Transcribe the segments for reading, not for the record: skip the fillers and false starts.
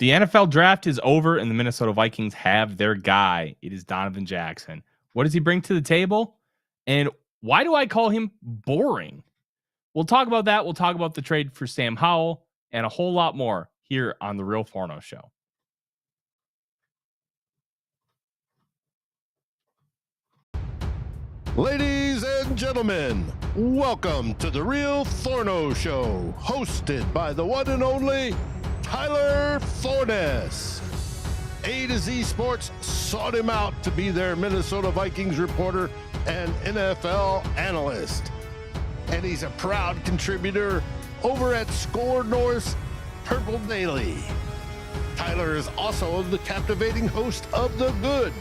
The NFL draft is over, and the Minnesota Vikings have their guy. It is Donovan Jackson. What does he bring to the table? And why do I call him boring? We'll talk about that. We'll talk about the trade for Sam Howell and a whole lot more here on the Real Forno Show. Ladies and gentlemen, welcome to the Real Forno Show, hosted by the one and only Tyler Forness. AtoZ Sports sought him out to be their Minnesota Vikings reporter and NFL analyst. And he's a proud contributor over at SKOL North's Purple Daily. Tyler is also the captivating host of The Good,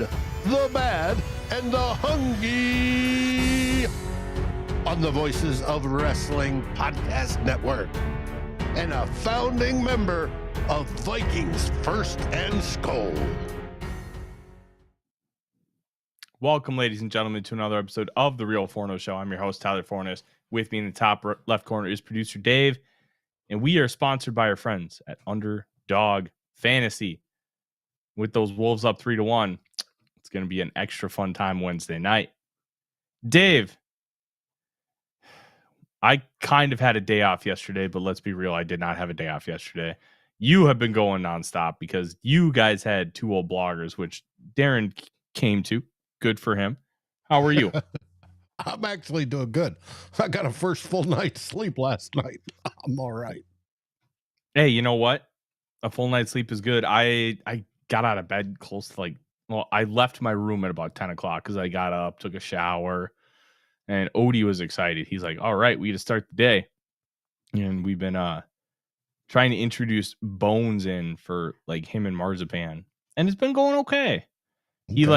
The Bad, and The Hungry on the Voices of Wrestling Podcast Network, and a founding member of Vikings First and SKOL. Welcome, ladies and gentlemen, to another episode of the Real Forno Show. I'm your host, Tyler Forness. With me in the top left corner is producer Dave, and we are sponsored by our friends at Underdog Fantasy. With those Wolves up 3-1, it's going to be an extra fun time Wednesday night. Dave, I kind of had a day off yesterday, but let's be real, I did not have a day off yesterday. You have been going nonstop because you guys had two old bloggers, which Darren came to. Good for him. How are you? I'm actually doing good. I got a first full night's sleep last night. I'm all right. Hey, you know what? A full night's sleep is good. I got out of bed close to I left my room at about 10 o'clock because I got up, took a shower, and Odie was excited. He's like, all right, we got to start the day. And we've been trying to introduce Bones in for him and Marzipan. And it's been going okay. He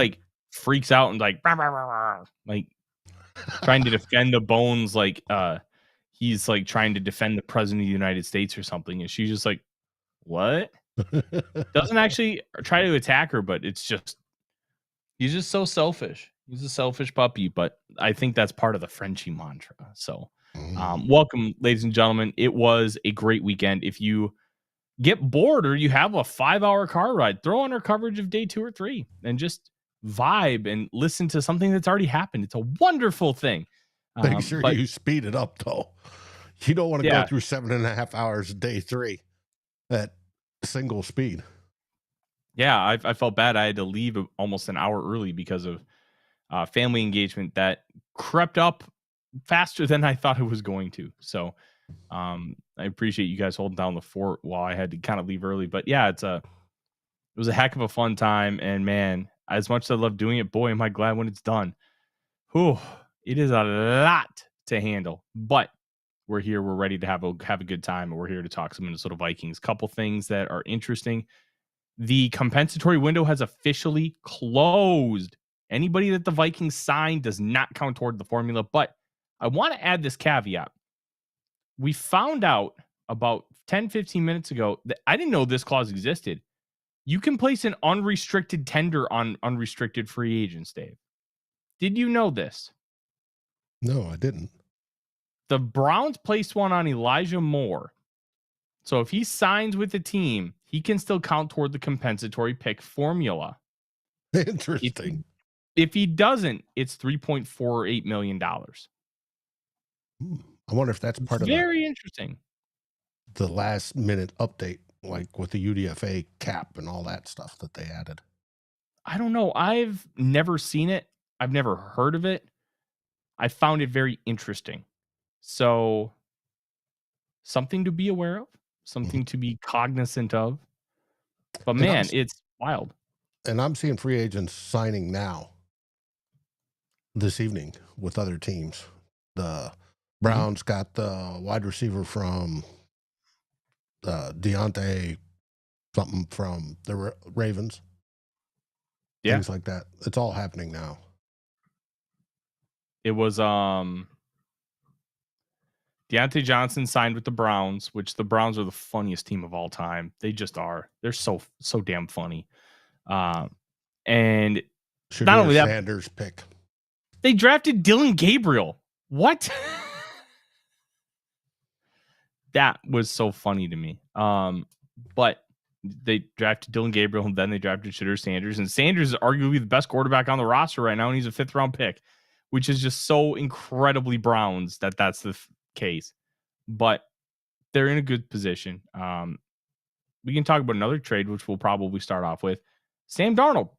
freaks out and rah, rah, rah, rah, trying to defend the Bones he's trying to defend the president of the United States or something. And she's just like, what? Doesn't actually try to attack her, but it's just, he's just so selfish. He's a selfish puppy, but I think that's part of the Frenchie mantra. So welcome, ladies and gentlemen. It was a great weekend. If you get bored or you have a 5-hour car ride, throw on our coverage of day 2 or 3 and just vibe and listen to something that's already happened. It's a wonderful thing. Make sure you speed it up, though. You don't want to go through 7.5 hours day 3 at single speed. Yeah, I felt bad. I had to leave almost an hour early because of family engagement that crept up faster than I thought it was going to. So I appreciate you guys holding down the fort while I had to kind of leave early. But yeah, it was a heck of a fun time. And man, as much as I love doing it, boy, am I glad when it's done. Whew, it is a lot to handle, but we're here. We're ready to have a good time. And we're here to talk some Minnesota Vikings. Couple things that are interesting. The compensatory window has officially closed. Anybody that the Vikings signed does not count toward the formula, but I want to add this caveat. We found out about 10, 15 minutes ago that I didn't know this clause existed. You can place an unrestricted tender on unrestricted free agents, Dave. Did you know this? No, I didn't. The Browns placed one on Elijah Moore. So if he signs with the team, he can still count toward the compensatory pick formula. Interesting. If he doesn't, it's $3.48 million. I wonder if that's part of very interesting. The last minute update, like with the UDFA cap and all that stuff that they added. I don't know. I've never seen it. I've never heard of it. I found it very interesting. So something to be aware of, something to be cognizant of. But man, it's wild. And I'm seeing free agents signing now this evening with other teams. The Browns got the wide receiver from Deontay something from the Ravens. Yeah. Things like that. It's all happening now. It was Deontay Johnson signed with the Browns, which the Browns are the funniest team of all time. They just are. They're so damn funny. And should not only that, Sanders pick. They drafted Dylan Gabriel. What? That was so funny to me. But They drafted Dylan Gabriel, and then they drafted Shedeur Sanders. And Sanders is arguably the best quarterback on the roster right now, and he's a 5th-round pick, which is just so incredibly Browns that that's the case. But they're in a good position. We can talk about another trade, which we'll probably start off with. Sam Howell.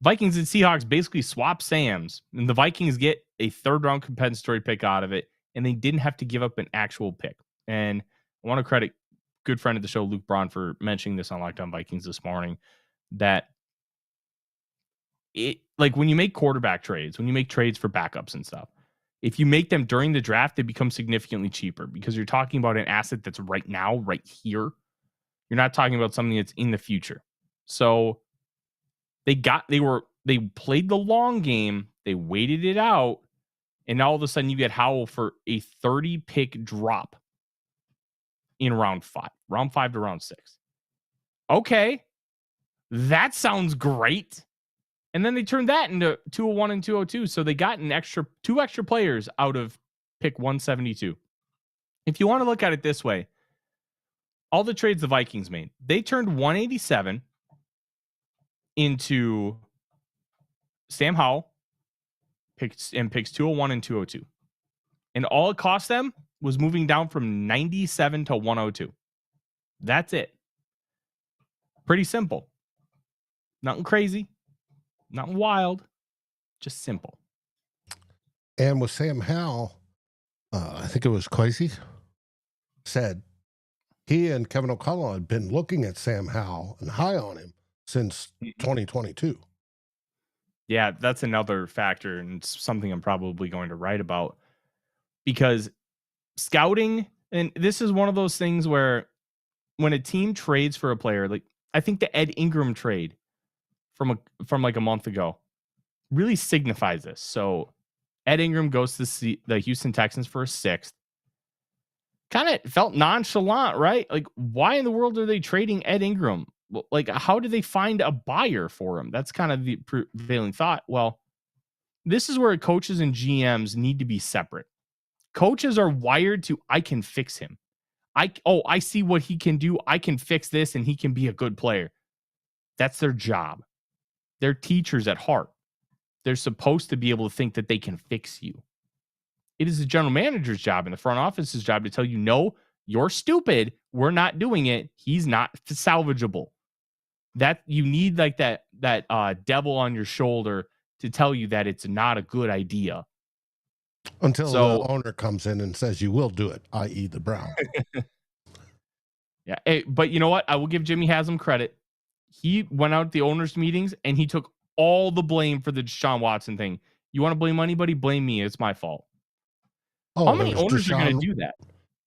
Vikings and Seahawks basically swap Sams, and the Vikings get a 3rd-round compensatory pick out of it, and they didn't have to give up an actual pick. And I want to credit good friend of the show, Luke Braun, for mentioning this on Locked On Vikings this morning, that it, like, when you make quarterback trades, when you make trades for backups and stuff, if you make them during the draft, they become significantly cheaper because you're talking about an asset that's right now, right here. You're not talking about something that's in the future. So they played the long game, they waited it out, and now all of a sudden you get Howell for a 30-pick drop in round 5 to round 6. Okay, that sounds great. And then they turned that into 201 and 202. So they got two extra players out of pick 172. If you want to look at it this way, all the trades the Vikings made, they turned 187 into Sam Howell picks 201 and 202. And all it cost them was moving down from 97 to 102. That's it. Pretty simple. Nothing crazy. Not wild, just simple. And with Sam Howell, I think it was Kwesi, said he and Kevin O'Connell had been looking at Sam Howell and high on him since 2022. Yeah, that's another factor, and it's something I'm probably going to write about, because scouting, and this is one of those things where when a team trades for a player, like I think the Ed Ingram trade from like a month ago really signifies this. So Ed Ingram goes to the Houston Texans for a 6th. Kind of felt nonchalant, right? Like, why in the world are they trading Ed Ingram? Like, how did they find a buyer for him? That's kind of the prevailing thought. Well, this is where coaches and GMs need to be separate. Coaches are wired to, I can fix him. I see what he can do. I can fix this and he can be a good player. That's their job. They're teachers at heart. They're supposed to be able to think that they can fix you. It is the general manager's job and the front office's job to tell you, no, you're stupid. We're not doing it. He's not salvageable. That you need like that devil on your shoulder to tell you that it's not a good idea. Until the owner comes in and says you will do it, i.e. the Browns. Yeah. Hey, but you know what? I will give Jimmy Haslam credit. He went out at the owners' meetings and he took all the blame for the Deshaun Watson thing. You want to blame anybody? Blame me. It's my fault. How many owners are going to do that?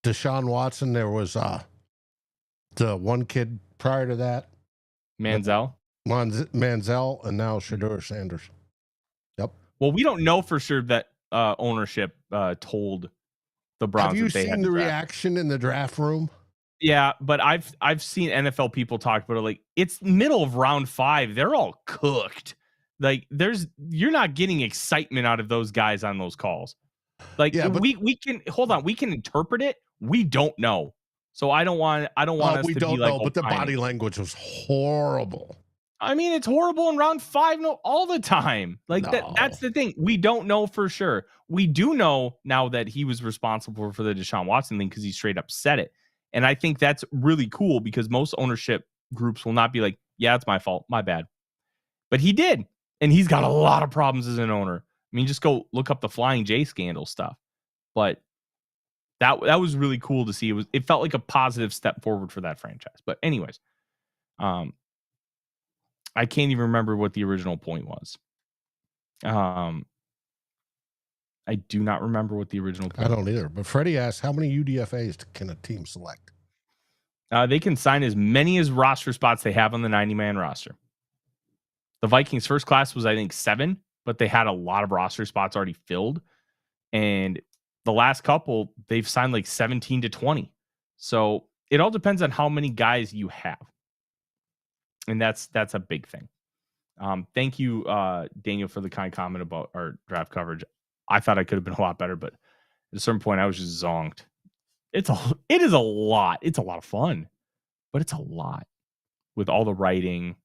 Deshaun Watson. There was the one kid prior to that. Manziel, and now Shedeur Sanders. Yep. Well, we don't know for sure that ownership told the Browns. Have you seen the reaction in the draft room? Yeah, but I've seen NFL people talk about it like it's middle of round 5. They're all cooked. Like you're not getting excitement out of those guys on those calls. Like we can hold on, we can interpret it. We don't know. So I don't want us to be like, but the body language was horrible. I mean, it's horrible in round 5 all the time. Like that's the thing. We don't know for sure. We do know now that he was responsible for the Deshaun Watson thing because he straight up said it. And I think that's really cool because most ownership groups will not be like, yeah, it's my fault. My bad. But he did. And he's got a lot of problems as an owner. I mean, just go look up the Flying J scandal stuff. But that was really cool to see. It felt like a positive step forward for that franchise. But anyways, I can't even remember what the original point was. I do not remember what the original point was. I don't either. But Freddie asked, how many UDFAs can a team select? They can sign as many as roster spots they have on the 90-man roster. The Vikings' first class was, I think, 7, but they had a lot of roster spots already filled. And the last couple, they've signed like 17 to 20. So it all depends on how many guys you have. And that's a big thing. Thank you, Daniel, for the kind comment about our draft coverage. I thought I could have been a lot better, but at a certain point, I was just zonked. it is a lot. It's a lot of fun, but it's a lot with all the writing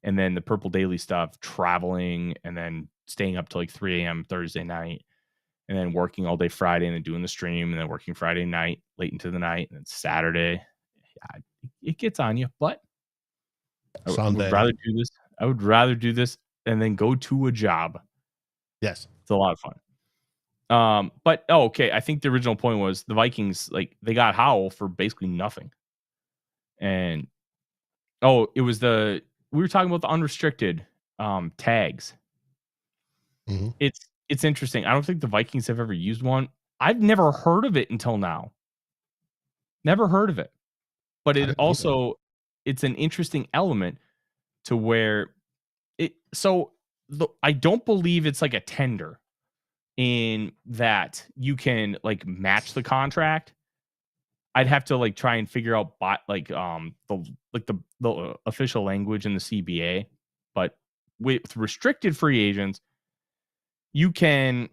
and then the Purple Daily stuff, traveling, and then staying up till like 3 a.m. Thursday night, and then working all day Friday, and then doing the stream, and then working Friday night late into the night, and then Saturday. Yeah, it gets on you, but I would rather do this. I would rather do this and then go to a job. Yes, it's a lot of fun. But okay, I think the original point was the Vikings, like, they got Howell for basically nothing, and it was we were talking about the unrestricted tags. Mm-hmm. It's interesting. I don't think the Vikings have ever used one. I've never heard of it until now. Never heard of it. But it's an interesting element to where I don't believe it's like a tender in that you can like match the contract. I'd have to like try and figure out the official language in the CBA, but with restricted free agents, you can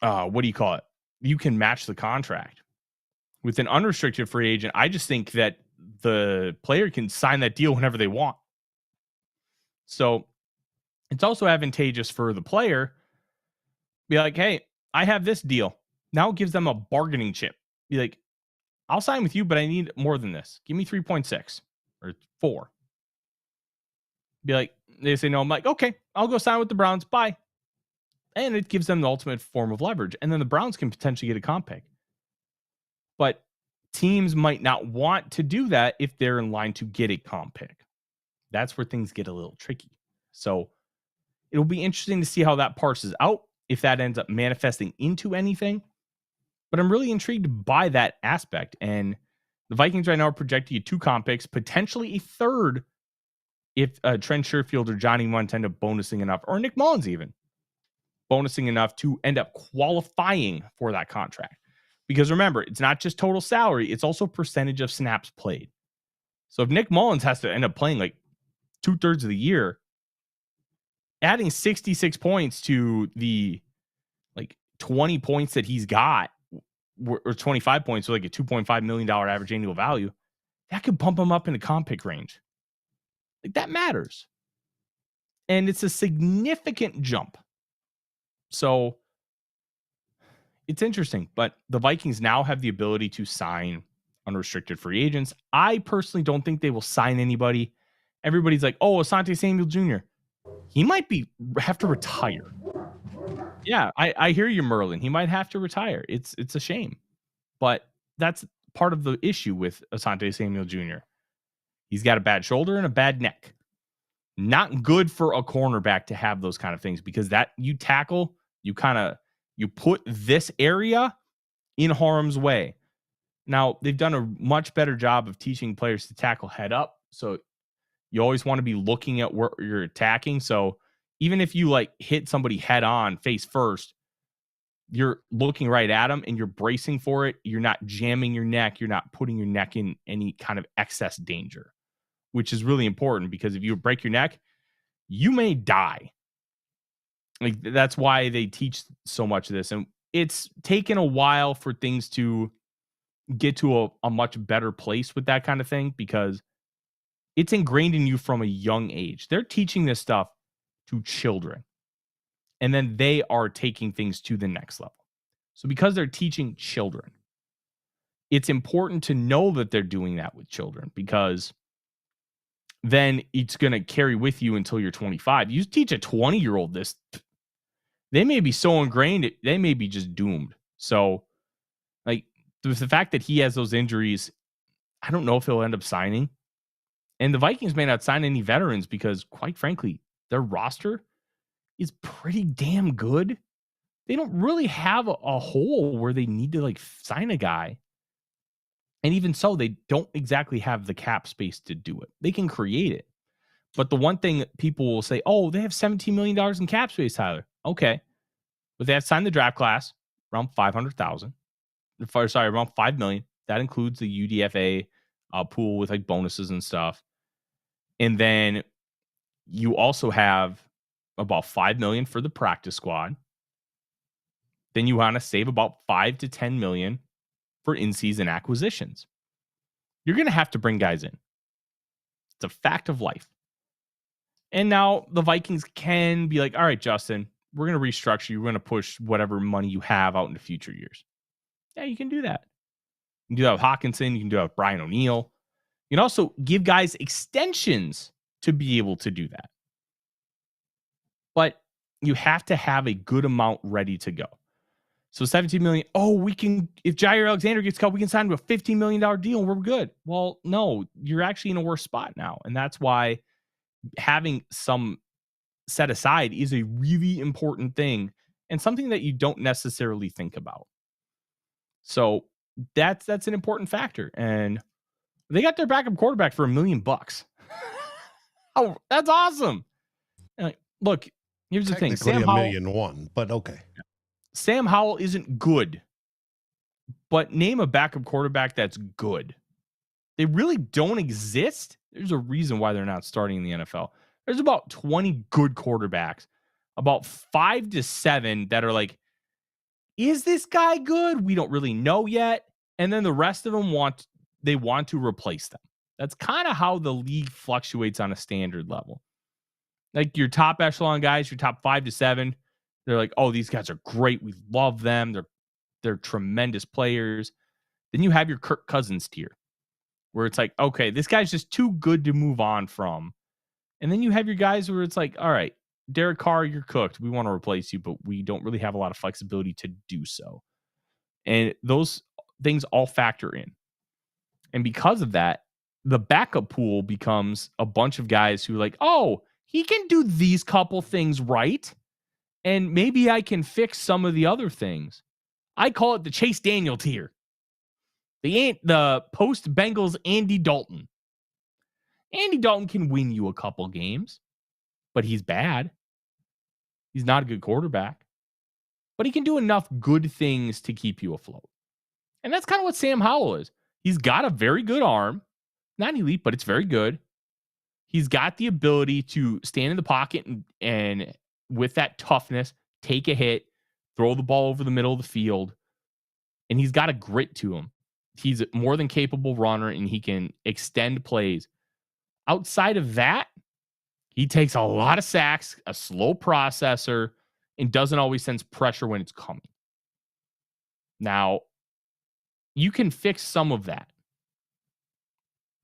what do you call it? You can match the contract. With an unrestricted free agent, I just think that the player can sign that deal whenever they want. So it's also advantageous for the player. Be like, hey, I have this deal. Now it gives them a bargaining chip. Be like, I'll sign with you, but I need more than this. Give me 3.6 or 4. Be like, they say no. I'm like, okay, I'll go sign with the Browns. Bye. And it gives them the ultimate form of leverage. And then the Browns can potentially get a comp pick. But teams might not want to do that if they're in line to get a comp pick. That's where things get a little tricky. So it'll be interesting to see how that parses out, if that ends up manifesting into anything. But I'm really intrigued by that aspect. And the Vikings right now are projecting you 2 comp picks, potentially a third if Trent Sherfield or Johnny Munt end up bonusing enough, or Nick Mullins even bonusing enough to end up qualifying for that contract. Because remember, it's not just total salary, it's also percentage of snaps played. So if Nick Mullins has to end up playing like 2/3 of the year, adding 66 points to the like 20 points that he's got, or 25 points with like a $2.5 million average annual value, that could bump him up into comp pick range. Like, that matters. And it's a significant jump. So it's interesting, but the Vikings now have the ability to sign unrestricted free agents. I personally don't think they will sign anybody. Everybody's like, oh, Asante Samuel Jr. He might have to retire. Yeah, I hear you, Merlin. He might have to retire. It's a shame. But that's part of the issue with Asante Samuel Jr. He's got a bad shoulder and a bad neck. Not good for a cornerback to have those kind of things, because that you tackle, you put this area in harm's way. Now, they've done a much better job of teaching players to tackle head up. So you always want to be looking at where you're attacking. So even if you like hit somebody head on face first, you're looking right at them and you're bracing for it. You're not jamming your neck. You're not putting your neck in any kind of excess danger, which is really important, because if you break your neck, you may die. Like, that's why they teach so much of this. And it's taken a while for things to get to a much better place with that kind of thing, because it's ingrained in you from a young age. They're teaching this stuff to children, and then they are taking things to the next level. So because they're teaching children, it's important to know that they're doing that with children, because then it's going to carry with you until you're 25. You teach a 20-year-old this, they may be so ingrained, they may be just doomed. So, like, the fact that he has those injuries, I don't know if he'll end up signing. And the Vikings may not sign any veterans because, quite frankly, their roster is pretty damn good. They don't really have a hole where they need to like sign a guy. And even so, they don't exactly have the cap space to do it. They can create it. But the one thing that people will say, oh, they have $17 million in cap space, Tyler. Okay. But they have signed the draft class around 500,000. Sorry, around 5 million. That includes the UDFA pool with like bonuses and stuff. And then you also have about 5 million for the practice squad. Then you want to save about 5 to 10 million for in-season acquisitions. You're going to have to bring guys in. It's a fact of life. And now the Vikings can be like, all right, Justin, we're going to restructure you. We're going to push whatever money you have out into future years. Yeah, you can do that. You can do that with Hawkinson. You can do that with Brian O'Neill. You can also give guys extensions to be able to do that. But you have to have a good amount ready to go. So $17 million. Oh, we can, if Jair Alexander gets cut, we can sign him to a $15 million deal and we're good. Well, no, you're actually in a worse spot now. And that's why having some set aside is a really important thing and something that you don't necessarily think about. So that's an important factor. And they got their backup quarterback for $1 million. Oh, that's awesome. Look, here's the thing. Sam Howell, $1.1 million, but okay. Sam Howell isn't good, but name a backup quarterback that's good. They really don't exist. There's a reason why they're not starting in the NFL. There's about 20 good quarterbacks, about 5 to 7 that are like, is this guy good? We don't really know yet. And then the rest of them want to replace them. That's kind of how the league fluctuates on a standard level. Like your top echelon guys, your top 5 to 7, they're like, oh, these guys are great. We love them. They're tremendous players. Then you have your Kirk Cousins tier, where it's like, okay, this guy's just too good to move on from. And then you have your guys where it's like, all right, Derek Carr, you're cooked. We want to replace you, but we don't really have a lot of flexibility to do so. And those things all factor in. And because of that, the backup pool becomes a bunch of guys who are like, oh, he can do these couple things right. And maybe I can fix some of the other things. I call it the Chase Daniel tier. The post-Bengals Andy Dalton. Andy Dalton can win you a couple games, but he's bad. He's not a good quarterback. But he can do enough good things to keep you afloat. And that's kind of what Sam Howell is. He's got a very good arm. Not elite, but it's very good. He's got the ability to stand in the pocket and with that toughness, take a hit, throw the ball over the middle of the field. And he's got a grit to him. He's a more than capable runner and he can extend plays. Outside of that, he takes a lot of sacks, a slow processor, and doesn't always sense pressure when it's coming. Now, you can fix some of that.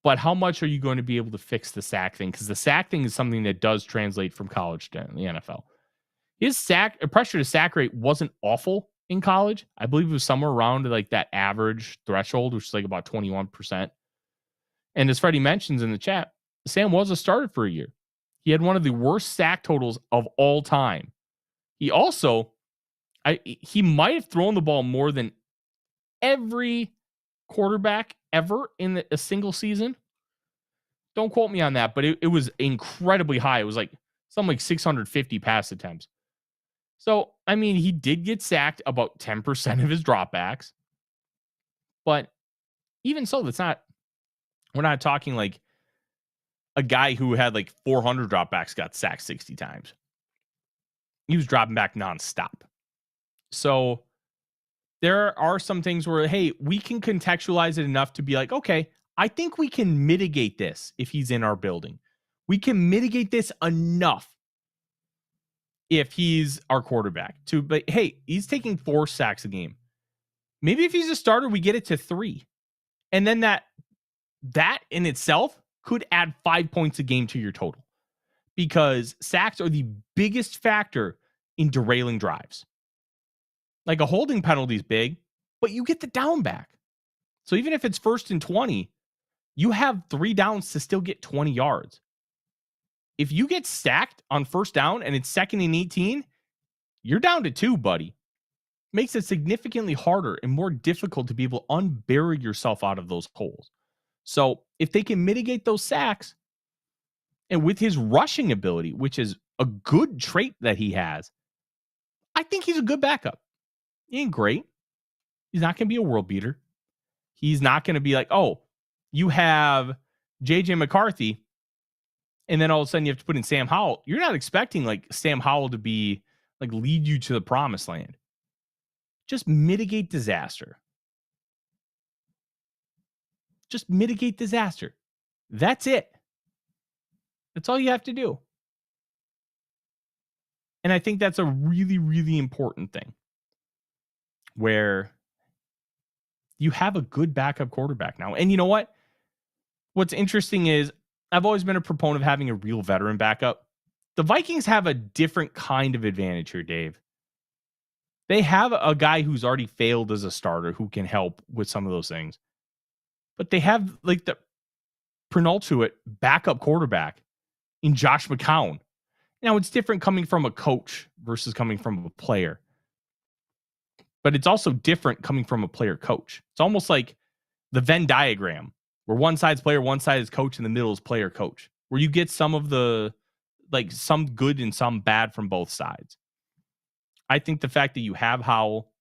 But how much are you going to be able to fix the sack thing? Because the sack thing is something that does translate from college to the NFL. His pressure to sack rate wasn't awful in college. I believe it was somewhere around like that average threshold, which is like about 21%. And as Freddie mentions in the chat, Sam was a starter for a year. He had one of the worst sack totals of all time. He also, he might have thrown the ball more than every quarterback ever in a single season. Don't quote me on that, but it was incredibly high. It was like something like 650 pass attempts. So, I mean, he did get sacked about 10% of his dropbacks. But even so, we're not talking like a guy who had like 400 dropbacks got sacked 60 times. He was dropping back nonstop. So there are some things where, hey, we can contextualize it enough to be like, okay, I think we can mitigate this if he's in our building. We can mitigate this enough if he's our quarterback. But hey, he's taking 4 sacks a game. Maybe if he's a starter, we get it to 3. And then that in itself could add 5 points a game to your total. Because sacks are the biggest factor in derailing drives. Like a holding penalty is big, but you get the down back. So even if it's 1st and 20, you have 3 downs to still get 20 yards. If you get sacked on 1st down and it's 2nd and 18, you're down to 2, buddy. Makes it significantly harder and more difficult to be able to unbury yourself out of those holes. So if they can mitigate those sacks, and with his rushing ability, which is a good trait that he has, I think he's a good backup. He ain't great. He's not going to be a world beater. He's not going to be like, oh, you have J.J. McCarthy, and then all of a sudden you have to put in Sam Howell. You're not expecting like Sam Howell to be like lead you to the promised land. Just mitigate disaster. Just mitigate disaster. That's it. That's all you have to do. And I think that's a really, really important thing where you have a good backup quarterback now. And you know what? What's interesting is I've always been a proponent of having a real veteran backup. The Vikings have a different kind of advantage here, Dave. They have a guy who's already failed as a starter who can help with some of those things. But they have like the penultimate backup quarterback in Josh McCown. Now, it's different coming from a coach versus coming from a player. But it's also different coming from a player coach. It's almost like the Venn diagram where one side's player, one side is coach, and the middle is player coach, where you get some of the, like some good and some bad from both sides. I think the fact that you have Howell,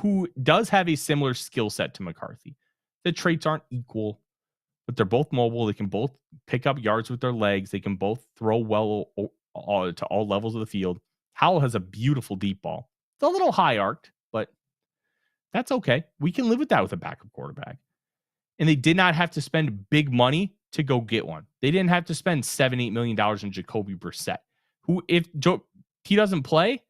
who does have a similar skill set to McCarthy, the traits aren't equal, but they're both mobile. They can both pick up yards with their legs. They can both throw well to all levels of the field. Howell has a beautiful deep ball. It's a little high arced, but that's okay. We can live with that with a backup quarterback. And they did not have to spend big money to go get one. They didn't have to spend $7-8 million in Jacoby Brissett, who, if he doesn't play,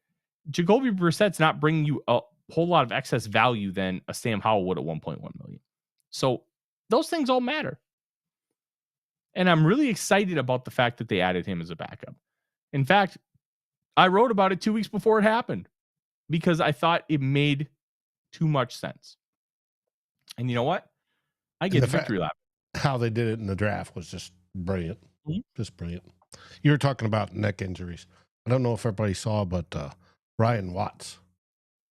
Jacoby Brissett's not bringing you a whole lot of excess value than a Sam Howell would at $1.1 million. So those things all matter. And I'm really excited about the fact that they added him as a backup. In fact, I wrote about it 2 weeks before it happened because I thought it made too much sense. And you know what? I get the victory lap. How they did it in the draft was just brilliant. Mm-hmm. Just brilliant. You were talking about neck injuries. I don't know if everybody saw, but Ryan Watts,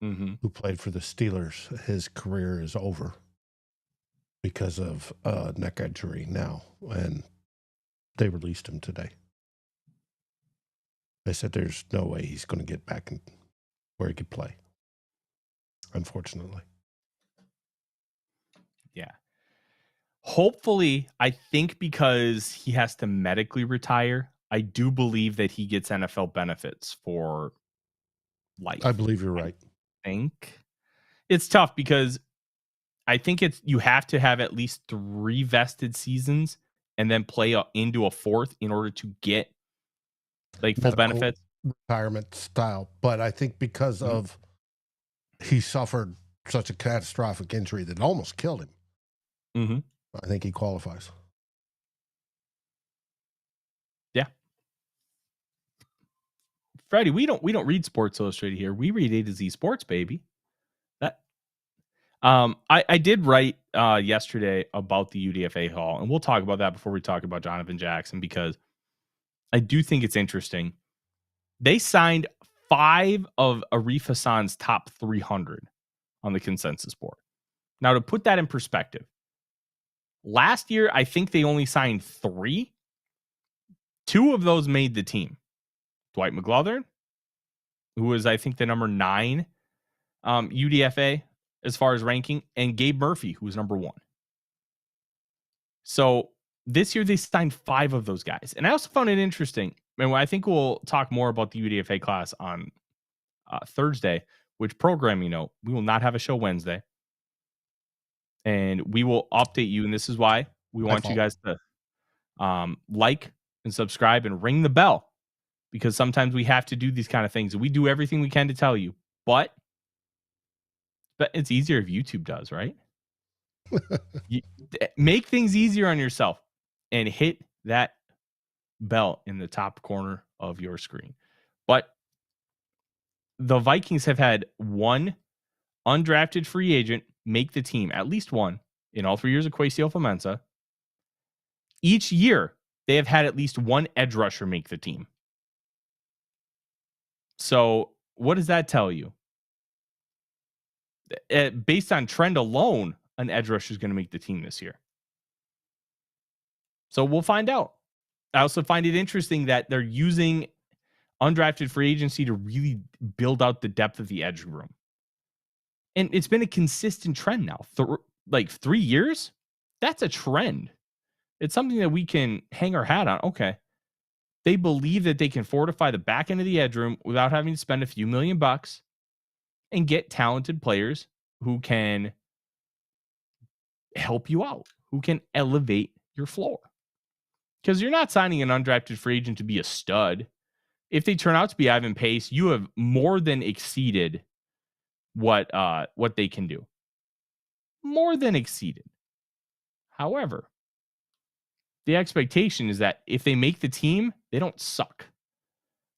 who played for the Steelers, his career is over because of neck injury now. And they released him today. They said there's no way he's going to get back in where he could play, unfortunately. Yeah. Hopefully, I think because he has to medically retire, I do believe that he gets NFL benefits for life. I believe you're right. I think it's tough because I think you have to have at least 3 vested seasons and then play into a 4th in order to get like full benefits. Retirement style. But I think because of he suffered such a catastrophic injury that almost killed him, I think he qualifies. Yeah. Freddie, we don't read Sports Illustrated here. We read AtoZ Sports, baby. I did write yesterday about the UDFA haul, and we'll talk about that before we talk about Donovan Jackson, because I do think it's interesting. They signed 5 of Arif Hassan's top 300 on the consensus board. Now, to put that in perspective, last year, I think they only signed 3. 2 of those made the team. Dwight McGlothern, who was, I think, the number 9 UDFA as far as ranking, and Gabe Murphy, who was number 1. So this year they signed 5 of those guys. And I also found it interesting, and I think we'll talk more about the UDFA class on Thursday, which programming note, we will not have a show Wednesday. And we will update you, and this is why we want you guys to like and subscribe and ring the bell, because sometimes we have to do these kind of things. We do everything we can to tell you, but it's easier if YouTube does, right? Make things easier on yourself and hit that bell in the top corner of your screen. But the Vikings have had 1 undrafted free agent make the team, at least 1, in all 3 years of Kwesi Adofo-Mensah. Each year, they have had at least 1 edge rusher make the team. So what does that tell you? Based on trend alone, an edge rusher is going to make the team this year. So we'll find out. I also find it interesting that they're using undrafted free agency to really build out the depth of the edge room. And it's been a consistent trend now. 3 years? That's a trend. It's something that we can hang our hat on. Okay. They believe that they can fortify the back end of the edge room without having to spend a few $1,000,000 and get talented players who can help you out, who can elevate your floor. Because you're not signing an undrafted free agent to be a stud. If they turn out to be Ivan Pace, you have more than exceeded what they can do. More than exceeded. However, the expectation is that if they make the team, they don't suck.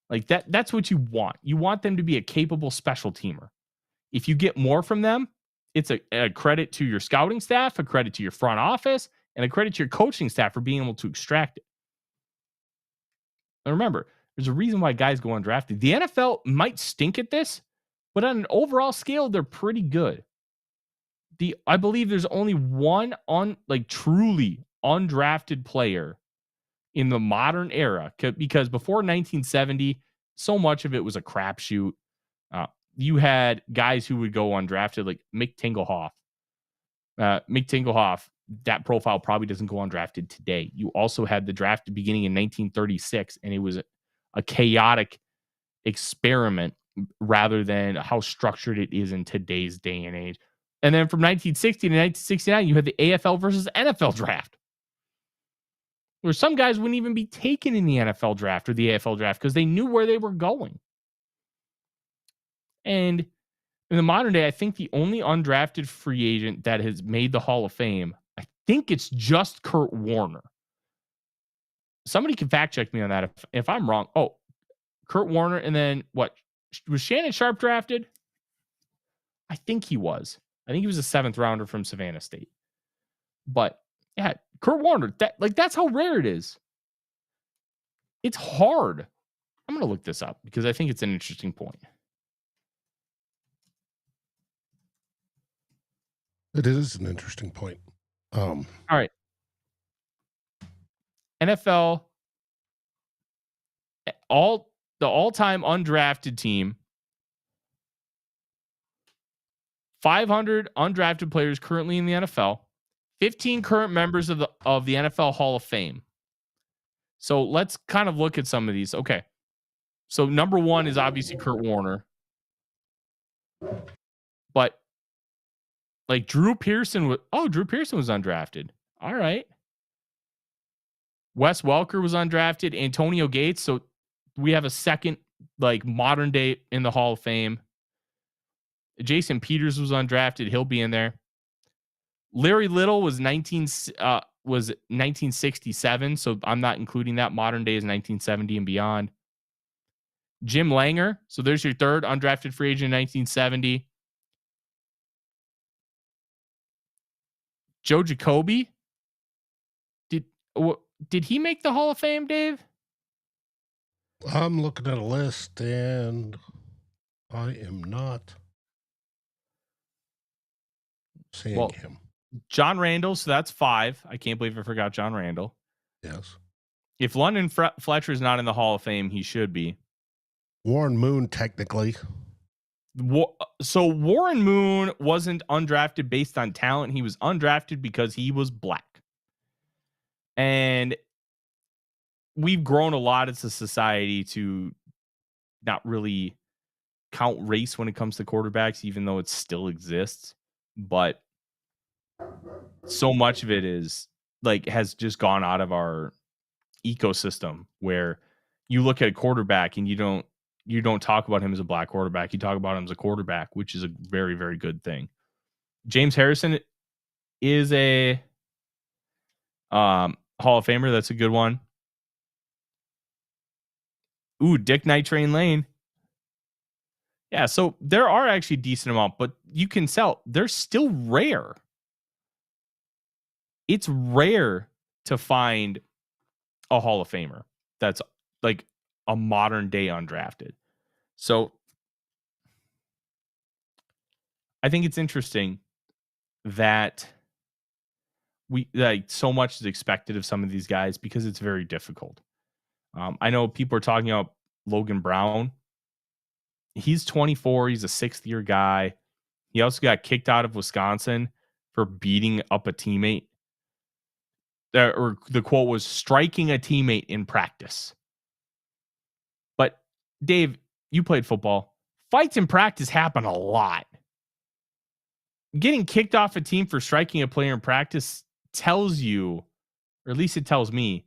Like that's what you want. You want them to be a capable special teamer. If you get more from them, it's a credit to your scouting staff, a credit to your front office, and a credit to your coaching staff for being able to extract it. And remember, there's a reason why guys go undrafted. The NFL might stink at this, but on an overall scale, they're pretty good. I believe there's only one truly undrafted player in the modern era, because before 1970, so much of it was a crapshoot. You had guys who would go undrafted, like Mick Tingelhoff. Mick Tingelhoff, that profile probably doesn't go undrafted today. You also had the draft beginning in 1936, and it was a chaotic experiment rather than how structured it is in today's day and age. And then from 1960 to 1969, you had the AFL versus NFL draft, where some guys wouldn't even be taken in the NFL draft or the AFL draft because they knew where they were going. And in the modern day, I think the only undrafted free agent that has made the Hall of Fame, I think it's just Kurt Warner. Somebody can fact check me on that if I'm wrong. Oh, Kurt Warner, and then what? Was Shannon Sharp drafted? I think he was. I think he was a 7th rounder from Savannah State. But yeah, Kurt Warner, that's how rare it is. It's hard. I'm going to look this up because I think it's an interesting point. It is an interesting point. All right. NFL, the all-time undrafted team, 500 undrafted players currently in the NFL, 15 current members of the NFL Hall of Fame. So let's kind of look at some of these. Okay. So number 1 is obviously Kurt Warner. But like Drew Pearson was undrafted. All right. Wes Welker was undrafted. Antonio Gates. So we have a second modern day in the Hall of Fame. Jason Peters was undrafted. He'll be in there. Larry Little was 1967, so I'm not including that. Modern day is 1970 and beyond. Jim Langer, so there's your third undrafted free agent in 1970. Joe Jacoby, did he make the Hall of Fame, Dave? I'm looking at a list and I am not seeing him. John Randall, so that's 5. I can't believe I forgot John Randall. Yes. If London Fletcher is not in the Hall of Fame, he should be. Warren Moon, technically. So Warren Moon wasn't undrafted based on talent. He was undrafted because he was black. And we've grown a lot as a society to not really count race when it comes to quarterbacks, even though it still exists. But so much of it is has just gone out of our ecosystem, where you look at a quarterback and you don't talk about him as a black quarterback. You talk about him as a quarterback, which is a very, very good thing. James Harrison is a Hall of Famer. That's a good one. Ooh, Dick Night Train Lane. Yeah, so there are actually a decent amount, but you can tell they're still rare. It's rare to find a Hall of Famer that's a modern day undrafted. So I think it's interesting that so much is expected of some of these guys because it's very difficult. I know people are talking about Logan Brown. He's 24. He's a 6th-year guy. He also got kicked out of Wisconsin for beating up a teammate. Or the quote was striking a teammate in practice. But Dave, you played football. Fights in practice happen a lot. Getting kicked off a team for striking a player in practice tells you, or at least it tells me,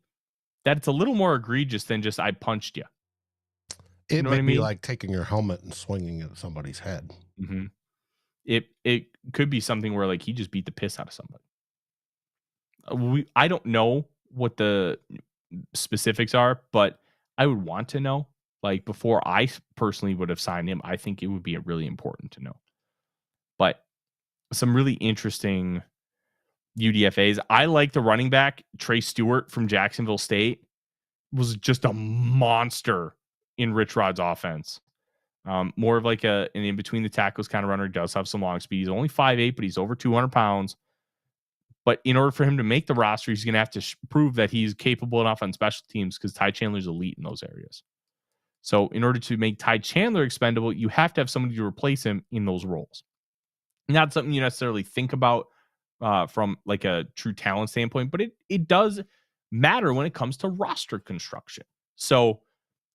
that it's a little more egregious than just I punched you. It know may what I be mean? like taking your helmet and swinging it at somebody's head. Mm-hmm. It could be something where like he just beat the piss out of somebody. I don't know what the specifics are, but I would want to know. Like before I personally would have signed him, I think it would be really important to know. But some really interesting UDFAs. I like the running back, Trey Stewart from Jacksonville State, was just a monster in Rich Rod's offense. More of like an in between the tackles kind of runner. Does have some long speed. He's only 5'8", but he's over 200 pounds. But in order for him to make the roster, he's going to have to prove that he's capable enough on special teams because Ty Chandler's elite in those areas. So in order to make Ty Chandler expendable, you have to have somebody to replace him in those roles. Not something you necessarily think about from like a true talent standpoint, but it does matter when it comes to roster construction. So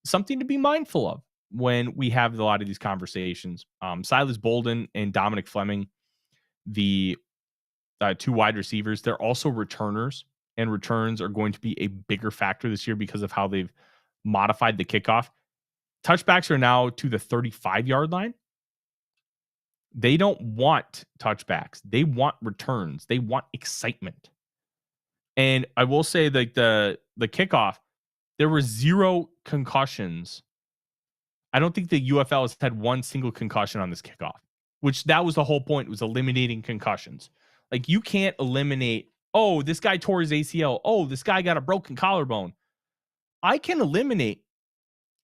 something to be mindful of when we have a lot of these conversations. Silas Bolden and Dominic Fleming, the two wide receivers, they're also returners, and returns are going to be a bigger factor this year because of how they've modified the kickoff. Touchbacks are now to the 35-yard line. They don't want touchbacks. They want returns. They want excitement. And I will say that the kickoff, there were 0 concussions. I don't think the UFL has had one single concussion on this kickoff, which that was the whole point, was eliminating concussions. Like you can't eliminate, oh, this guy tore his ACL. Oh, this guy got a broken collarbone. I can eliminate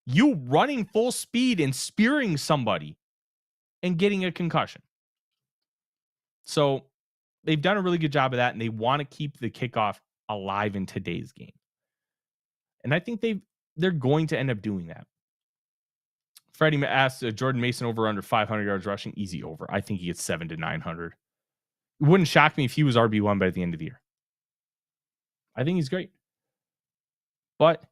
you running full speed and spearing somebody and getting a concussion. So they've done a really good job of that, and they want to keep the kickoff alive in today's game. And I think they're going to end up doing that. Freddie asked Jordan Mason over under 500 yards rushing. Easy over. I think he gets 700 to 900. It wouldn't shock me if he was RB1 by the end of the year. I think he's great. But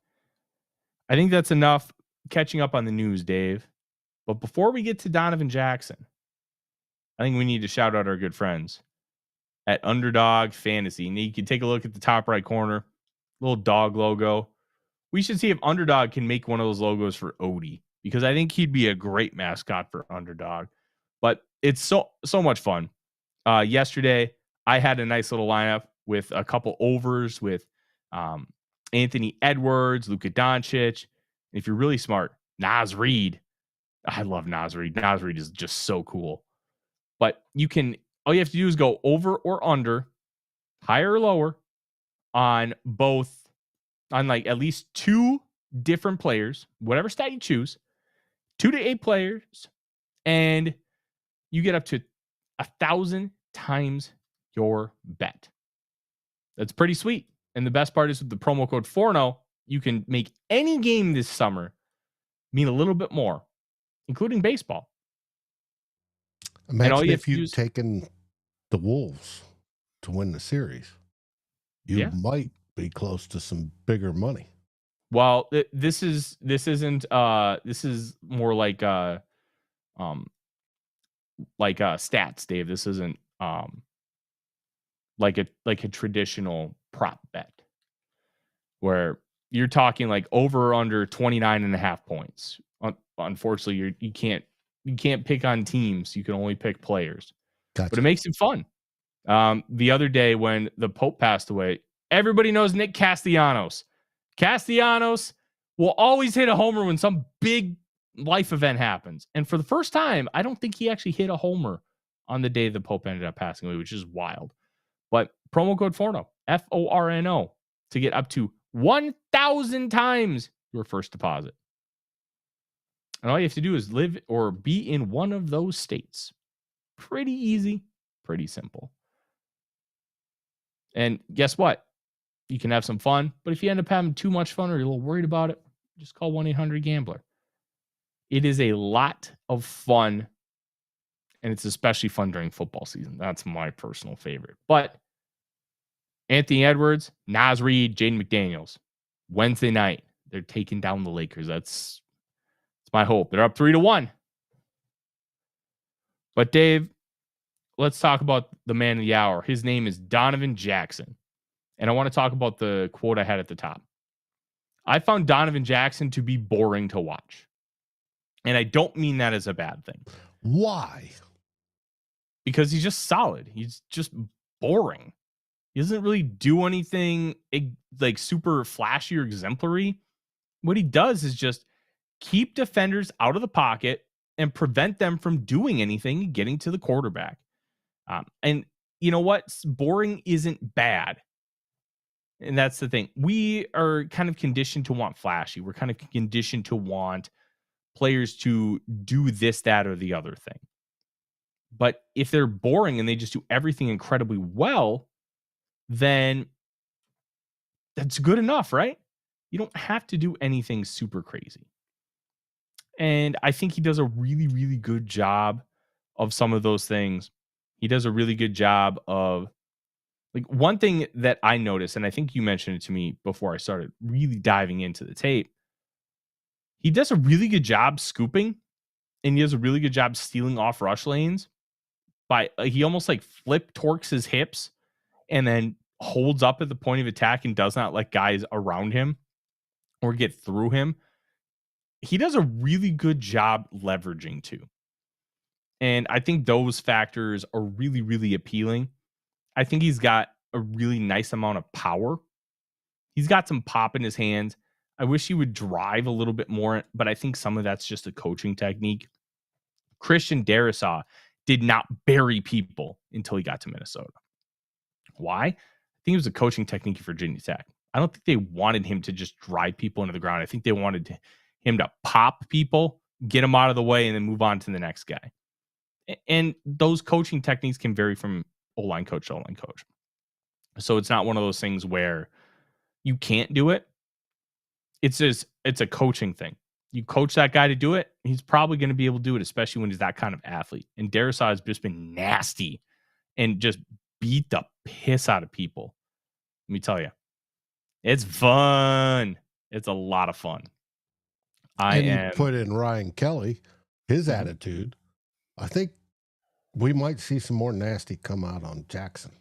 I think that's enough catching up on the news, Dave. But before we get to Donovan Jackson, I think we need to shout out our good friends at Underdog Fantasy. And you can take a look at the top right corner, little dog logo. We should see if Underdog can make one of those logos for Odie, because I think he'd be a great mascot for Underdog. But it's so much fun. Yesterday, I had a nice little lineup with a couple overs with Anthony Edwards, Luka Doncic. And if you're really smart, Naz Reid. I love Naz Reid. Naz Reid is just so cool. But all you have to do is go over or under, higher or lower, on like at least 2 different players, whatever stat you choose, 2 to 8 players, and you get up to 1,000 times your bet. That's pretty sweet. And the best part is with the promo code Forno, you can make any game this summer mean a little bit more, including baseball. Imagine if you'd taken the Wolves to win the series. You might be close to some bigger money. Well, this is more like stats, Dave. This isn't like a traditional prop bet where you're talking like over or under 29.5 points. Unfortunately, you can't pick on teams. You can only pick players. Gotcha. But it makes it fun. The other day when the Pope passed away, everybody knows Nick Castellanos. Castellanos will always hit a homer when some big life event happens. And for the first time, I don't think he actually hit a homer on the day the Pope ended up passing away, which is wild. But promo code Forno, Forno, to get up to 1,000 times your first deposit. And all you have to do is live or be in one of those states. Pretty easy, pretty simple. And guess what? You can have some fun, but if you end up having too much fun or you're a little worried about it, just call 1-800-GAMBLER. It is a lot of fun, and it's especially fun during football season. That's my personal favorite. But Anthony Edwards, Naz Reid, Jaden McDaniels, Wednesday night, they're taking down the Lakers. That's my hope. They're up 3-1. But Dave, let's talk about the man of the hour. His name is Donovan Jackson. And I want to talk about the quote I had at the top. I found Donovan Jackson to be boring to watch. And I don't mean that as a bad thing. Why? Because he's just solid. He's just boring. He doesn't really do anything like super flashy or exemplary. What he does is just keep defenders out of the pocket and prevent them from doing anything and getting to the quarterback. And you know what? Boring isn't bad. And that's the thing. We are kind of conditioned to want flashy. We're kind of conditioned to want players to do this, that, or the other thing. But if they're boring and they just do everything incredibly well, then that's good enough, right? You don't have to do anything super crazy. And I think he does a really, really good job of some of those things. He does a really good job of, like, one thing that I noticed, and I think you mentioned it to me before I started really diving into the tape. He does a really good job scooping, and he does a really good job stealing off rush lanes. He almost like flip torques his hips and then holds up at the point of attack and does not let guys around him or get through him. He does a really good job leveraging too. And I think those factors are really, really appealing. I think he's got a really nice amount of power. He's got some pop in his hands. I wish he would drive a little bit more, but I think some of that's just a coaching technique. Christian Darrisaw did not bury people until he got to Minnesota. Why? I think it was a coaching technique for Virginia Tech. I don't think they wanted him to just drive people into the ground. I think they wanted him to pop people, get them out of the way, and then move on to the next guy. And those coaching techniques can vary from O-line coach to O-line coach. So it's not one of those things where you can't do it. It's a coaching thing. You coach that guy to do it, he's probably going to be able to do it, especially when he's that kind of athlete. And Darrisaw has just been nasty and just beat the piss out of people. Let me tell you, it's fun. It's a lot of fun. You put in Ryan Kelly, his attitude. I think we might see some more nasty come out on Jackson,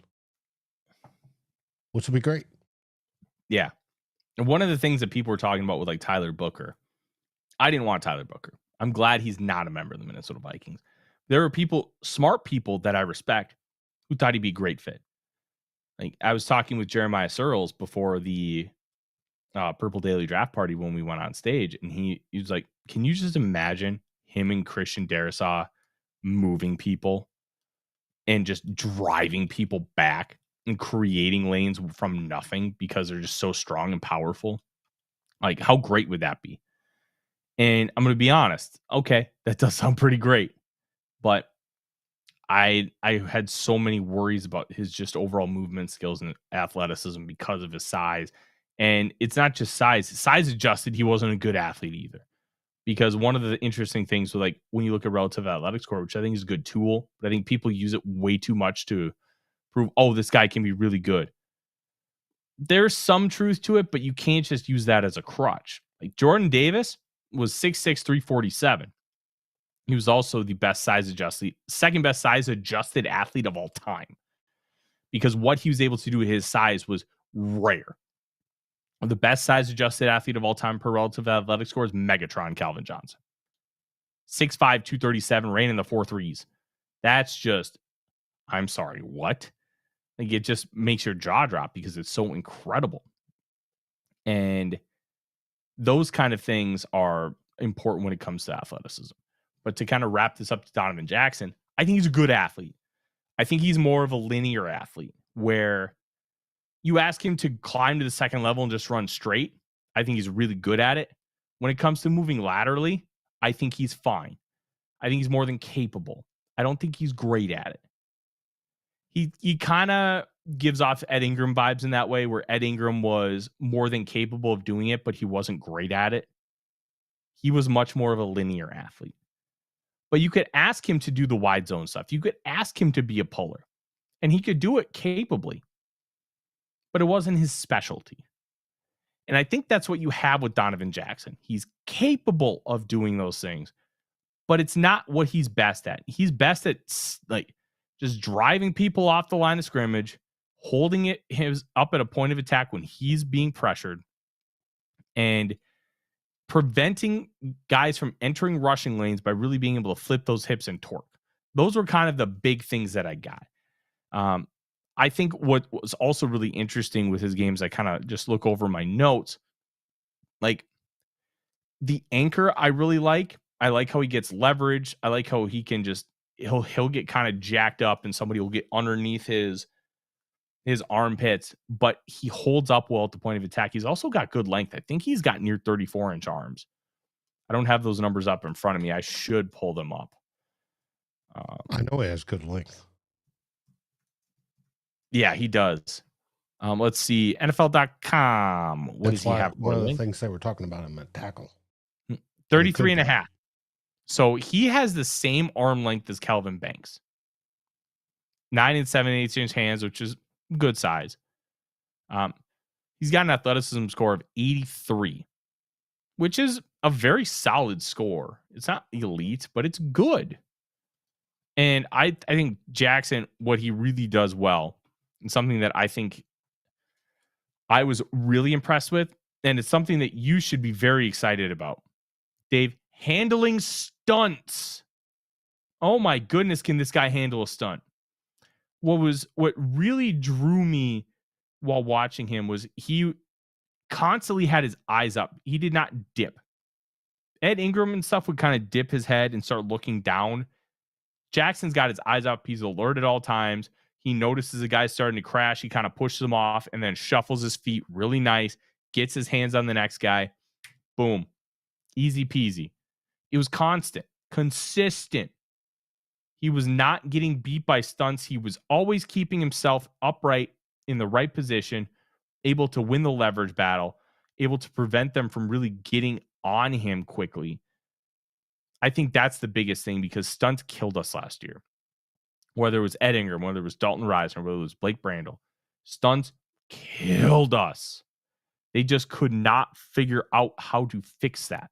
which would be great. Yeah. And one of the things that people were talking about with like Tyler Booker, I didn't want Tyler Booker. I'm glad he's not a member of the Minnesota Vikings. There are people, smart people that I respect, who thought he'd be a great fit. Like, I was talking with Jeremiah Searles before the Purple Daily Draft Party when we went on stage, and he was like, can you just imagine him and Christian Darrisaw moving people and just driving people back and creating lanes from nothing because they're just so strong and powerful? Like, how great would that be? And I'm going to be honest. Okay, that does sound pretty great. But I had so many worries about his just overall movement skills and athleticism because of his size. And it's not just size. Size adjusted, he wasn't a good athlete either. Because one of the interesting things with, like, when you look at relative athletic score, which I think is a good tool, but I think people use it way too much to prove, oh, this guy can be really good. There's some truth to it, but you can't just use that as a crutch. Like, Jordan Davis was 6'6", 347. He was also the best size adjusted, second best size adjusted athlete of all time, because what he was able to do with his size was rare. The best size adjusted athlete of all time per relative athletic score is Megatron Calvin Johnson. 6'5", 237, ran in the 4.3s. That's just, I'm sorry, what? Like, it just makes your jaw drop because it's so incredible. And those kind of things are important when it comes to athleticism. But to kind of wrap this up to Donovan Jackson, I think he's a good athlete. I think he's more of a linear athlete where you ask him to climb to the second level and just run straight. I think he's really good at it. When it comes to moving laterally, I think he's fine. I think he's more than capable. I don't think he's great at it. He kind of gives off Ed Ingram vibes in that way, where Ed Ingram was more than capable of doing it, but he wasn't great at it. He was much more of a linear athlete. But you could ask him to do the wide zone stuff. You could ask him to be a puller, and he could do it capably. But it wasn't his specialty. And I think that's what you have with Donovan Jackson. He's capable of doing those things, but it's not what he's best at. He's best at, like, just driving people off the line of scrimmage, holding it up at a point of attack when he's being pressured, and preventing guys from entering rushing lanes by really being able to flip those hips and torque. Those were kind of the big things that I got. I think what was also really interesting with his games, I kind of just look over my notes, like the anchor I really like. I like how he gets leverage. I like how he can just, he'll get kind of jacked up and somebody will get underneath his armpits, but he holds up well at the point of attack. He's also got good length. I think he's got near 34-inch arms. I don't have those numbers up in front of me. I should pull them up. I know he has good length. Yeah, he does. Let's see. NFL.com. What does he have? One of the things they were talking about him at tackle. 33 and a half. So he has the same arm length as Kelvin Banks. 9 and 7/8 hands, which is good size. He's got an athleticism score of 83, which is a very solid score. It's not elite, but it's good. And I think Jackson, what he really does well, and something that I think I was really impressed with, and it's something that you should be very excited about, Dave, handling stunts. Oh my goodness, can this guy handle a stunt? What really drew me while watching him was he constantly had his eyes up. He did not dip. Ed Ingram and stuff would kind of dip his head and start looking down. Jackson's got his eyes up. He's alert at all times. He notices a guy starting to crash. He kind of pushes him off and then shuffles his feet really nice, gets his hands on the next guy. Boom. Easy peasy. It was constant, consistent. He was not getting beat by stunts. He was always keeping himself upright in the right position, able to win the leverage battle, able to prevent them from really getting on him quickly. I think that's the biggest thing because stunts killed us last year. Whether it was Ed Ingram, whether it was Dalton Risner, whether it was Blake Brandel, stunts killed us. They just could not figure out how to fix that.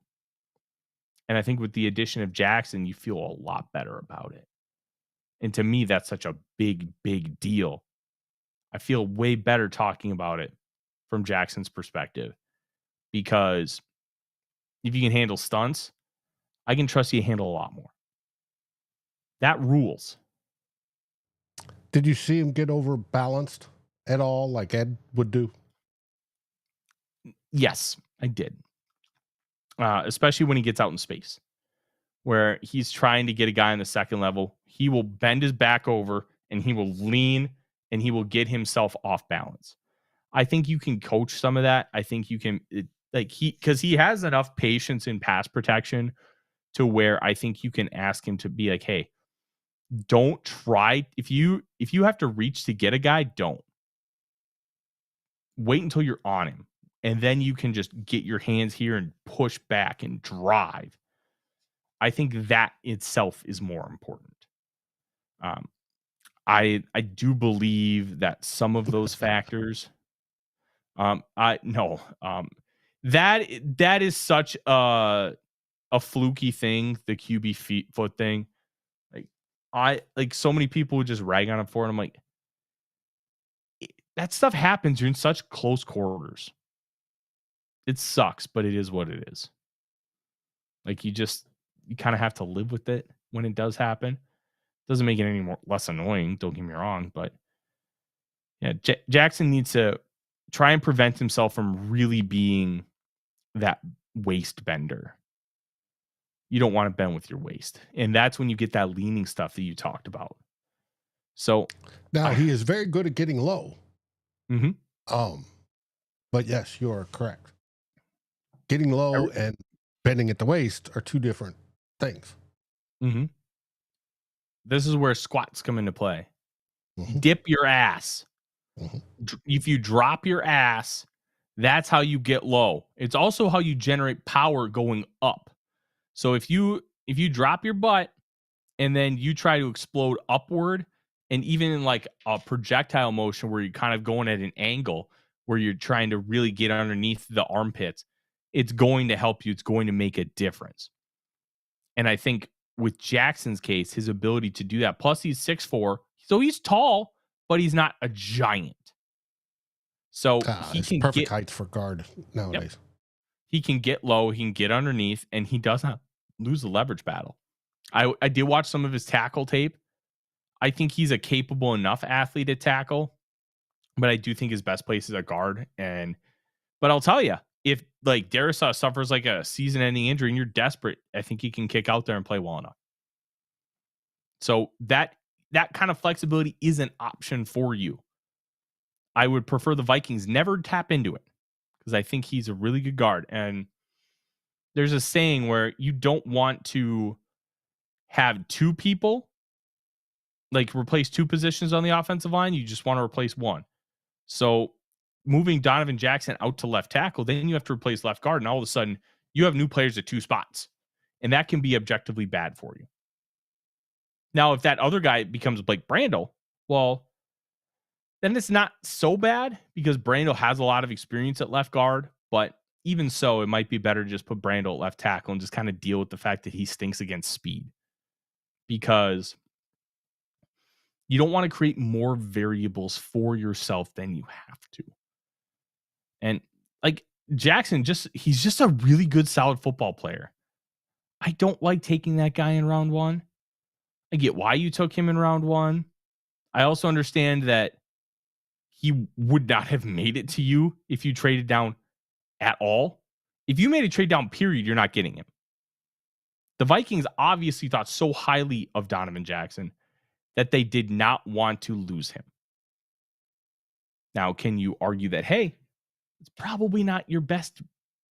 And I think with the addition of Jackson, you feel a lot better about it. And to me, that's such a big, big deal. I feel way better talking about it from Jackson's perspective because if you can handle stunts, I can trust you to handle a lot more. That rules. Did you see him get overbalanced at all like Ed would do? Yes, I did. Especially when he gets out in space, where he's trying to get a guy on the second level. He will bend his back over and he will lean and he will get himself off balance. I think you can coach some of that. I think you can, because he has enough patience in pass protection to where I think you can ask him to be like, hey, don't try. If you have to reach to get a guy, don't. Wait until you're on him. And then you can just get your hands here and push back and drive. I think that itself is more important. I do believe that some of those factors. That is such a fluky thing, the QB foot thing. Like so many people would just rag on him for it. I'm like, that stuff happens. You're in such close quarters. It sucks, but it is what it is. Like you kind of have to live with it when it does happen. Doesn't make it any less annoying. Don't get me wrong, but yeah, Jackson needs to try and prevent himself from really being that waist bender. You don't want to bend with your waist, and that's when you get that leaning stuff that you talked about. So now he is very good at getting low. Mm-hmm. But yes, you are correct. Getting low and bending at the waist are two different things. Mm-hmm. This is where squats come into play. Mm-hmm. Dip your ass. Mm-hmm. If you drop your ass, that's how you get low. It's also how you generate power going up. So if you drop your butt and then you try to explode upward, and even in like a projectile motion where you're kind of going at an angle where you're trying to really get underneath the armpits, it's going to help you. It's going to make a difference. And I think with Jackson's case, his ability to do that, plus he's 6'4", so he's tall, but he's not a giant. So he It's can perfect get, height for guard nowadays. yep, he can get low, he can get underneath, and he doesn't lose the leverage battle. I did watch some of his tackle tape. I think he's a capable enough athlete to tackle, but I do think his best place is a guard. But I'll tell you, if like Darrisaw suffers like a season-ending injury and you're desperate, I think he can kick out there and play well enough. So that kind of flexibility is an option for you. I would prefer the Vikings never tap into it because I think he's a really good guard. And there's a saying where you don't want to have two people like replace two positions on the offensive line. You just want to replace one. So moving Donovan Jackson out to left tackle, then you have to replace left guard. And all of a sudden you have new players at two spots. And that can be objectively bad for you. Now, if that other guy becomes Blake Brandel, well, then it's not so bad because Brandel has a lot of experience at left guard. But even so, it might be better to just put Brandel at left tackle and just kind of deal with the fact that he stinks against speed. Because you don't want to create more variables for yourself than you have to. And like Jackson, he's just a really good, solid football player. I don't like taking that guy in round one. I get why you took him in round one. I also understand that he would not have made it to you if you traded down at all. If you made a trade down, period, you're not getting him. The Vikings obviously thought so highly of Donovan Jackson that they did not want to lose him. Now, can you argue that, hey, it's probably not your best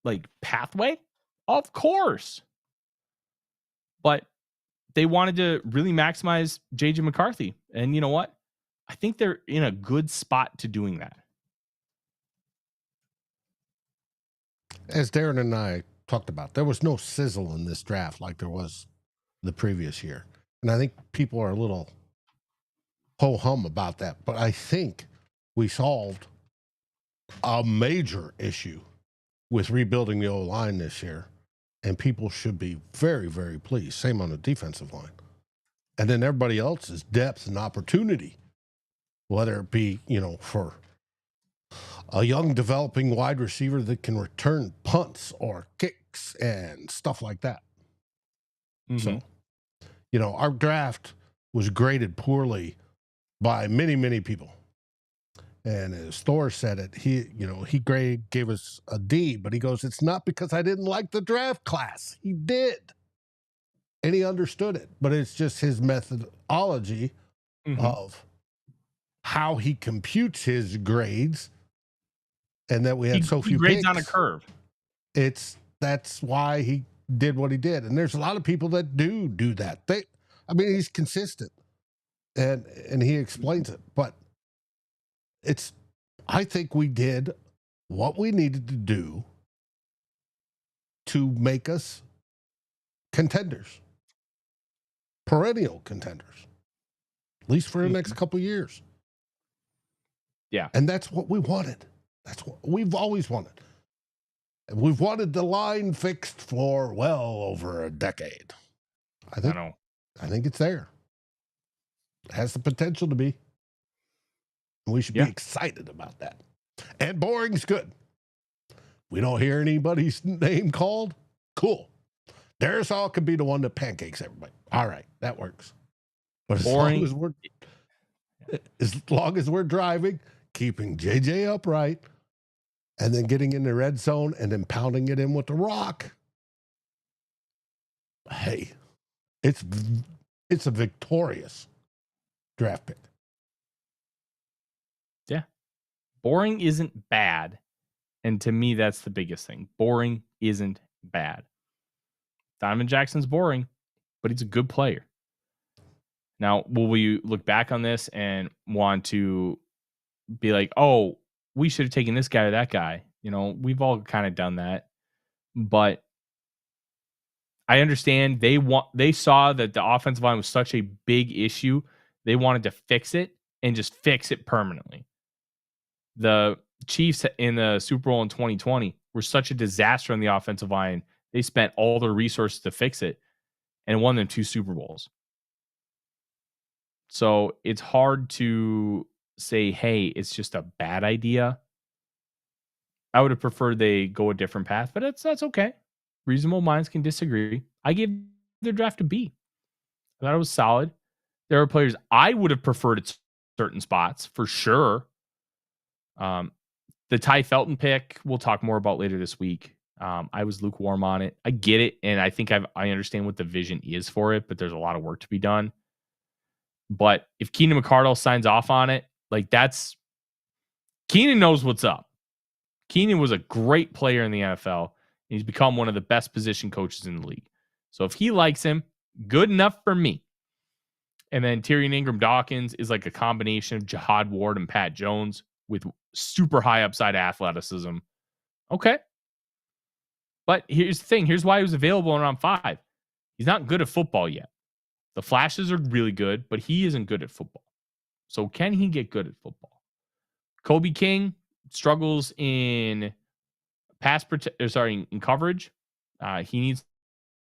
like pathway? Of course. But they wanted to really maximize JJ McCarthy. And you know what? I think they're in a good spot to doing that. As Darren and I talked about, there was no sizzle in this draft like there was the previous year. And I think people are a little ho-hum about that. But I think we solved a major issue with rebuilding the O-line this year. And people should be very, very pleased. Same on the defensive line. And then everybody else's depth and opportunity, whether it be, for a young developing wide receiver that can return punts or kicks and stuff like that. Mm-hmm. So, our draft was graded poorly by many, many people. And as Thor said it, he gave us a D, but he goes, it's not because I didn't like the draft class. He did. And he understood it, but it's just his methodology of how he computes his grades, and that we had so few grades picks on a curve. That's why he did what he did. And there's a lot of people that do that. He's consistent and he explains it, but I think we did what we needed to do to make us contenders, perennial contenders, at least for the next couple of years. Yeah. And that's what we wanted. That's what we've always wanted. We've wanted the line fixed for well over a decade. I think it's there. It has the potential to be. We should be excited about that. And boring's good. We don't hear anybody's name called. Cool. Darrisaw could be the one that pancakes everybody. All right, that works. But as long as we're driving, keeping JJ upright, and then getting in the red zone and then pounding it in with the rock, hey, it's a victorious draft pick. Yeah. Boring isn't bad. And to me, that's the biggest thing. Boring isn't bad. Donovan Jackson's boring, but he's a good player. Now, will we look back on this and want to be like, oh, we should have taken this guy or that guy? We've all kind of done that. But I understand they saw that the offensive line was such a big issue. They wanted to fix it and just fix it permanently. The Chiefs in the Super Bowl in 2020 were such a disaster on the offensive line. They spent all their resources to fix it and won them 2 Super Bowls. So it's hard to say, hey, it's just a bad idea I would have preferred they go a different path, but that's okay. Reasonable minds can disagree. I gave their draft a B. I thought it was solid. There are players I would have preferred at certain spots for sure. The Ty Felton pick, we'll talk more about later this week. I was lukewarm on it. I get it, and I think I understand what the vision is for it, but there's a lot of work to be done. But if Keenan McCardle signs off on it, like that's Keenan knows what's up. Keenan was a great player in the NFL, and he's become one of the best position coaches in the league. So if he likes him, good enough for me. And then Tyrion Ingram-Dawkins is like a combination of Jihad Ward and Pat Jones with super high upside athleticism. Okay. But here's the thing. Here's why he was available in round 5. He's not good at football yet. The flashes are really good, but he isn't good at football. So can he get good at football? Kobe King struggles in in coverage. He needs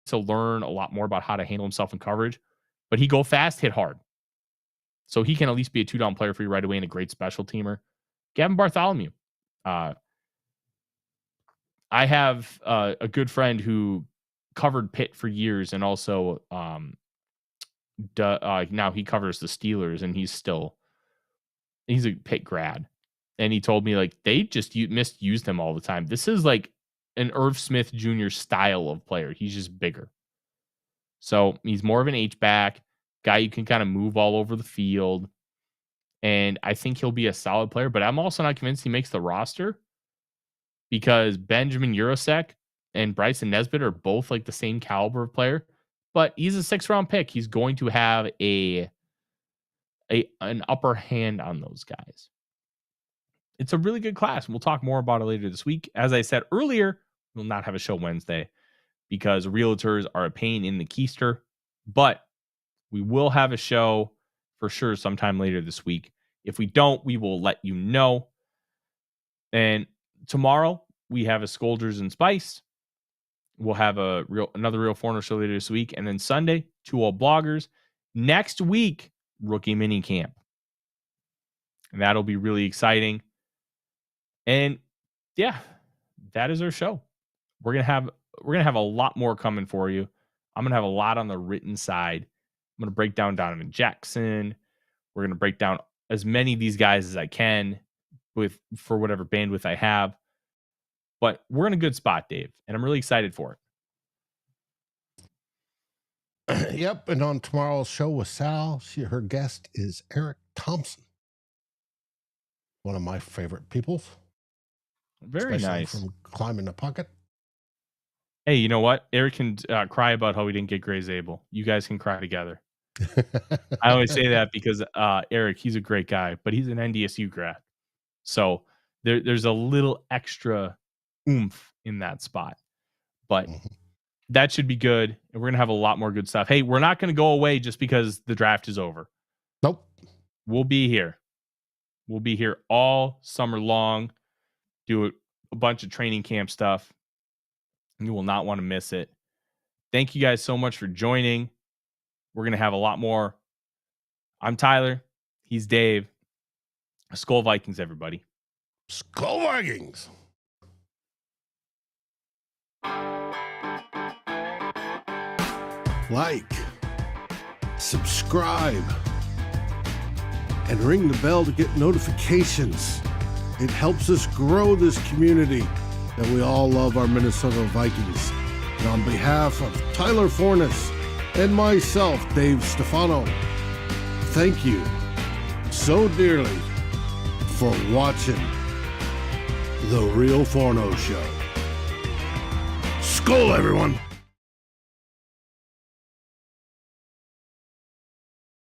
to learn a lot more about how to handle himself in coverage, but he go fast, hit hard. So he can at least be a 2-down player for you right away and a great special teamer. Gavin Bartholomew. I have a good friend who covered Pitt for years and also now he covers the Steelers, and he's a Pitt grad. And he told me like they just misused him all the time. This is like an Irv Smith Jr. style of player. He's just bigger. So he's more of an H-back guy. You can kind of move all over the field. And I think he'll be a solid player, but I'm also not convinced he makes the roster because Benjamin Urasek and Bryson Nesbitt are both like the same caliber of player, but he's a 6th-round pick. He's going to have an upper hand on those guys. It's a really good class. We'll talk more about it later this week. As I said earlier, we'll not have a show Wednesday because realtors are a pain in the keister, but we will have a show for sure sometime later this week. If we don't, we will let you know. And tomorrow we have a Scolders and Spice. We'll have another Real Forno Show later this week. And then Sunday, 2 old bloggers. Next week, rookie mini camp. And that'll be really exciting. And yeah, that is our show. We're gonna have a lot more coming for you. I'm gonna have a lot on the written side. I'm gonna break down Donovan Jackson. We're gonna break down as many of these guys as I can for whatever bandwidth I have. But we're in a good spot, Dave, and I'm really excited for it. Yep, and on tomorrow's show with Sal, her guest is Eric Thompson, one of my favorite people. Very nice. From Climbing the Pocket. Hey, you know what? Eric can cry about how he didn't get Gray Zabel. You guys can cry together. I always say that because Eric, he's a great guy, but he's an NDSU grad. So there's a little extra oomph in that spot. But that should be good. And we're going to have a lot more good stuff. Hey, we're not going to go away just because the draft is over. Nope. We'll be here. We'll be here all summer long. Do a bunch of training camp stuff. You will not want to miss it. Thank you guys so much for joining. We're going to have a lot more. I'm Tyler. He's Dave. SKOL Vikings, everybody. SKOL Vikings. Like, subscribe, and ring the bell to get notifications. It helps us grow this community that we all love, our Minnesota Vikings. And on behalf of Tyler Forness and myself, Dave Stefano, thank you so dearly for watching The Real Forno Show. SKOL, everyone!